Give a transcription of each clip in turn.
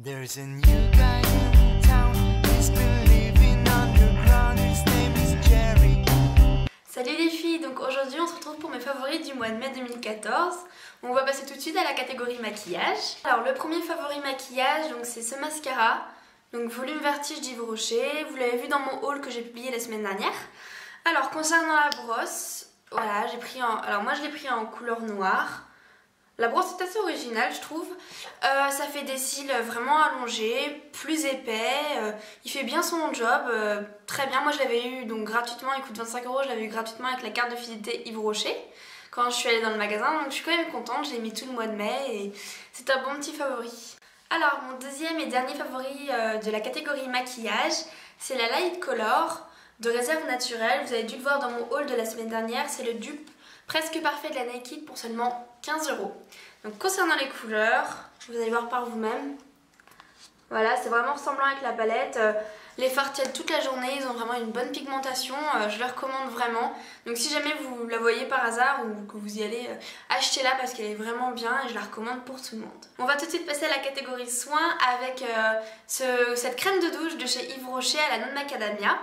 There's a new guy in town, he's been living underground, his name is Jerry. Salut les filles, donc aujourd'hui on se retrouve pour mes favoris du mois de mai 2014. On va passer tout de suite à la catégorie maquillage. Alors le premier favori maquillage, donc c'est ce mascara, donc Volume Vertige d'Yves Rocher. Vous l'avez vu dans mon haul que j'ai publié la semaine dernière. Alors concernant la brosse, voilà, alors moi je l'ai pris en couleur noire. La brosse est assez originale je trouve, ça fait des cils vraiment allongés, plus épais, il fait bien son job, très bien. Moi je l'avais eu donc gratuitement, il coûte 25 €, je l'avais eu gratuitement avec la carte de fidélité Yves Rocher quand je suis allée dans le magasin, donc je suis quand même contente, je l'ai mis tout le mois de mai et c'est un bon petit favori. Alors mon deuxième et dernier favori de la catégorie maquillage, c'est la Light Color de Réserve Naturelle. Vous avez dû le voir dans mon haul de la semaine dernière, c'est le dupe presque parfait de la Naked pour seulement 15 €. Donc concernant les couleurs, vous allez voir par vous-même. Voilà, c'est vraiment ressemblant avec la palette. Les fards tiennent toute la journée, ils ont vraiment une bonne pigmentation, je les recommande vraiment. Donc si jamais vous la voyez par hasard ou que vous y allez, achetez-la parce qu'elle est vraiment bien et je la recommande pour tout le monde. On va tout de suite passer à la catégorie soins avec cette crème de douche de chez Yves Rocher à la noix de macadamia.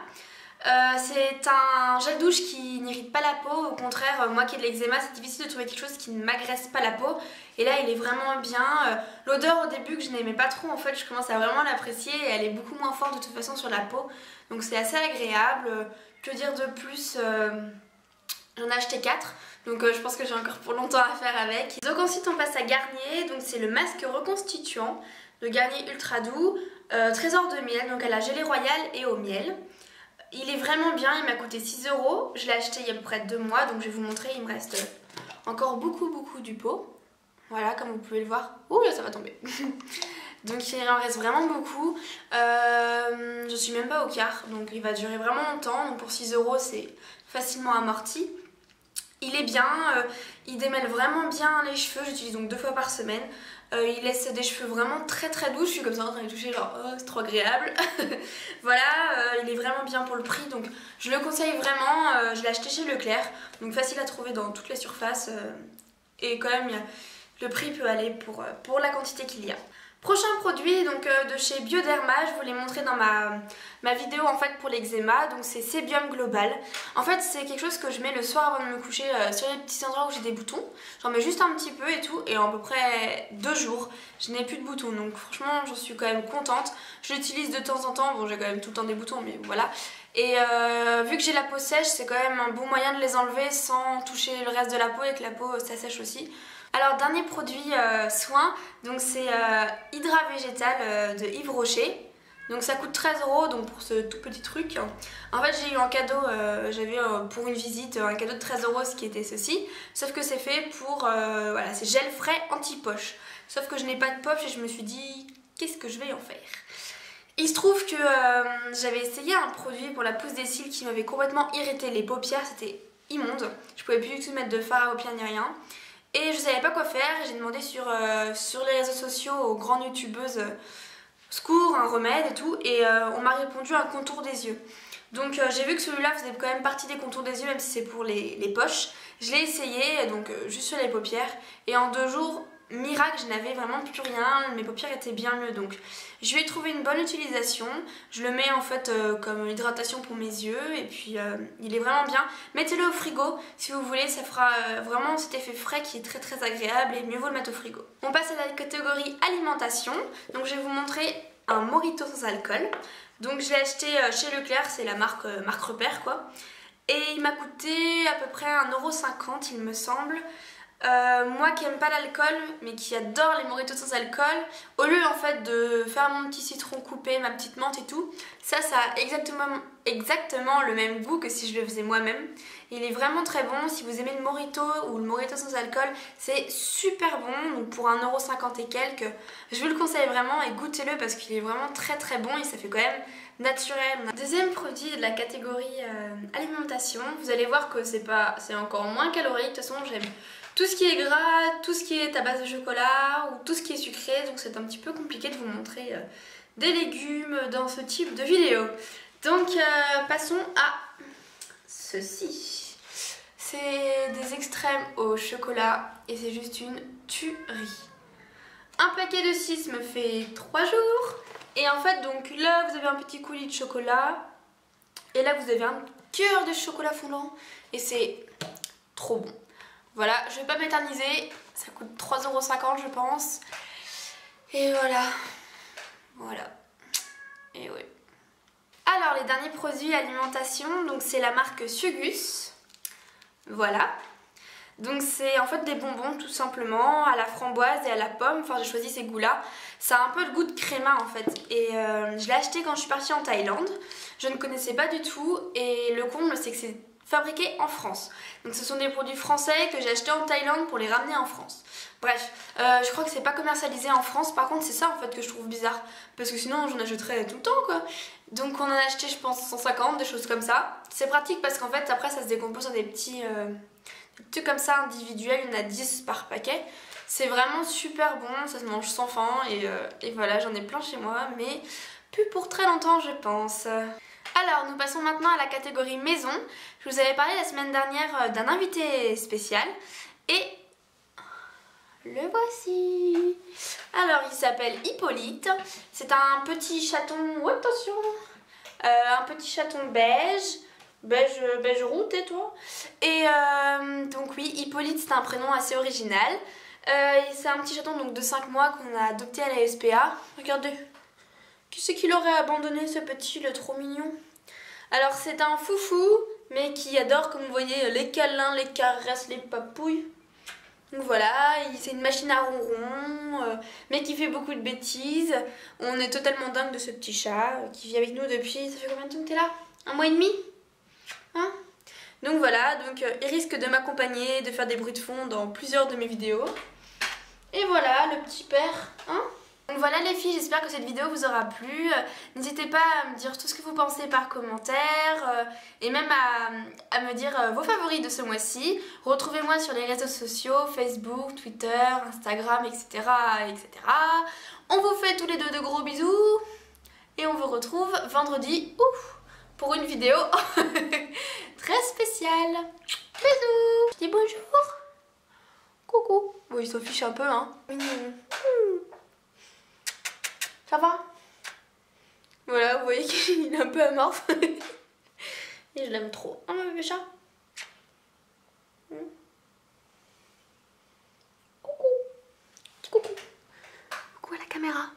C'est un gel douche qui n'irrite pas la peau, au contraire moi qui ai de l'eczéma c'est difficile de trouver quelque chose qui ne m'agresse pas la peau et là il est vraiment bien. L'odeur au début que je n'aimais pas trop en fait je commence à vraiment l'apprécier et elle est beaucoup moins forte de toute façon sur la peau donc c'est assez agréable. Que dire de plus, j'en ai acheté 4 donc je pense que j'ai encore pour longtemps à faire avec. Donc ensuite on passe à Garnier, donc c'est le masque reconstituant de Garnier ultra doux, trésor de miel, donc à la gelée royale et au miel. Il est vraiment bien, il m'a coûté 6 €, je l'ai acheté il y a à peu près 2 mois donc je vais vous montrer, il me reste encore beaucoup du pot. Voilà, comme vous pouvez le voir. Ouh là ça va tomber. Donc il en reste vraiment beaucoup. Je suis même pas au quart donc il va durer vraiment longtemps. Donc pour 6 € c'est facilement amorti. Il est bien, il démêle vraiment bien les cheveux, j'utilise donc 2 fois par semaine. Il laisse des cheveux vraiment très doux, je suis comme ça en train de les toucher genre oh, c'est trop agréable. Voilà, il est vraiment bien pour le prix donc je le conseille vraiment, je l'ai acheté chez Leclerc donc facile à trouver dans toutes les surfaces et quand même le prix peut aller pour la quantité qu'il y a. Prochain produit donc de chez Bioderma, je vous l'ai montré dans ma vidéo en fait pour l'eczéma, donc c'est Sébium Global. En fait c'est quelque chose que je mets le soir avant de me coucher sur les petits endroits où j'ai des boutons. J'en mets juste un petit peu et tout et en à peu près 2 jours je n'ai plus de boutons donc franchement j'en suis quand même contente. Je l'utilise de temps en temps, bon j'ai quand même tout le temps des boutons mais voilà. Et vu que j'ai la peau sèche c'est quand même un bon moyen de les enlever sans toucher le reste de la peau et que la peau s'assèche aussi. Alors dernier produit soin, donc c'est Hydra Végétal de Yves Rocher. Donc ça coûte 13 € donc pour ce tout petit truc. En fait j'ai eu en cadeau, j'avais pour une visite un cadeau de 13 € ce qui était ceci. Sauf que c'est fait pour, voilà c'est gel frais anti-poche. Sauf que je n'ai pas de poche et je me suis dit qu'est-ce que je vais en faire. Il se trouve que j'avais essayé un produit pour la pousse des cils qui m'avait complètement irrité les paupières, c'était immonde. Je pouvais plus du tout mettre de fard à paupières ni rien. Et je savais pas quoi faire, j'ai demandé sur les réseaux sociaux aux grandes youtubeuses secours, un remède et tout, et on m'a répondu un contour des yeux. Donc j'ai vu que celui-là faisait quand même partie des contours des yeux, même si c'est pour les poches. Je l'ai essayé, donc juste sur les paupières, et en 2 jours, miracle, je n'avais vraiment plus rien, mes paupières étaient bien mieux, donc je lui ai trouvé une bonne utilisation. Je le mets en fait comme hydratation pour mes yeux et puis il est vraiment bien. Mettez-le au frigo si vous voulez, ça fera vraiment cet effet frais qui est très agréable et mieux vaut le mettre au frigo. On passe à la catégorie alimentation, donc je vais vous montrer un Morito sans alcool. Donc je l'ai acheté chez Leclerc, c'est la marque Repère quoi. Et il m'a coûté à peu près 1,50 € il me semble. Moi qui aime pas l'alcool mais qui adore les mojitos sans alcool, au lieu en fait de faire mon petit citron coupé, ma petite menthe et tout, ça a exactement le même goût que si je le faisais moi-même. Il est vraiment très bon, si vous aimez le mojito ou le mojito sans alcool, c'est super bon, donc pour 1,50 € et quelques, je vous le conseille vraiment et goûtez-le parce qu'il est vraiment très bon et ça fait quand même naturel. Deuxième produit de la catégorie alimentation, vous allez voir que c'est encore moins calorique, de toute façon j'aime tout ce qui est gras, tout ce qui est à base de chocolat ou tout ce qui est sucré, donc c'est un petit peu compliqué de vous montrer des légumes dans ce type de vidéo. Donc passons à ceci. C'est des extrêmes au chocolat et c'est juste une tuerie. Un paquet de 6 me fait 3 jours. Et en fait, donc là, vous avez un petit coulis de chocolat. Et là, vous avez un cœur de chocolat fondant. Et c'est trop bon. Voilà, je vais pas m'éterniser. Ça coûte 3,50 € je pense. Et voilà. Voilà. Et oui. Alors, les derniers produits alimentation, donc c'est la marque Sugus. Voilà. Donc c'est en fait des bonbons tout simplement à la framboise et à la pomme. Enfin j'ai choisi ces goûts-là. Ça a un peu le goût de créma en fait. Et je l'ai acheté quand je suis partie en Thaïlande. Je ne connaissais pas du tout. Et le comble c'est que c'est fabriqué en France. Donc ce sont des produits français que j'ai achetés en Thaïlande pour les ramener en France. Bref, je crois que c'est pas commercialisé en France. Par contre c'est ça en fait que je trouve bizarre. Parce que sinon j'en achèterais tout le temps quoi. Donc on en a acheté je pense 150, des choses comme ça. C'est pratique parce qu'en fait après ça se décompose en des petits comme ça individuels, il y en a 10 par paquet. C'est vraiment super bon, ça se mange sans faim et voilà, j'en ai plein chez moi, mais plus pour très longtemps je pense. Alors nous passons maintenant à la catégorie maison. Je vous avais parlé la semaine dernière d'un invité spécial et le voici. Alors il s'appelle Hippolyte, c'est un petit chaton, oh, attention, un petit chaton beige. Beige roux, tais-toi. Et donc oui, Hippolyte c'est un prénom assez original. C'est un petit chaton donc, de 5 mois qu'on a adopté à la SPA. Regardez, qui c'est qui l'aurait abandonné ce petit, il est trop mignon. Alors c'est un foufou, mais qui adore comme vous voyez les câlins, les caresses, les papouilles. Donc voilà, c'est une machine à ronron, mais qui fait beaucoup de bêtises. On est totalement dingue de ce petit chat qui vit avec nous depuis, ça fait combien de temps que t'es là? 1 mois et demi? Hein? Donc voilà, donc il risque de m'accompagner, de faire des bruits de fond dans plusieurs de mes vidéos. Et voilà, le petit père, hein? Donc voilà les filles, j'espère que cette vidéo vous aura plu. N'hésitez pas à me dire tout ce que vous pensez par commentaire et même à me dire vos favoris de ce mois-ci. Retrouvez-moi sur les réseaux sociaux, Facebook, Twitter, Instagram, etc., etc. On vous fait tous les deux de gros bisous et on vous retrouve vendredi. Pour une vidéo très spéciale. Bisous. Je dis bonjour. Coucou. Bon, il s'en fiche un peu, hein. Ça va? Voilà, vous voyez qu'il est un peu amorphe. Et je l'aime trop. Oh, mon bébé chat. Coucou. Petit coucou. Coucou à la caméra.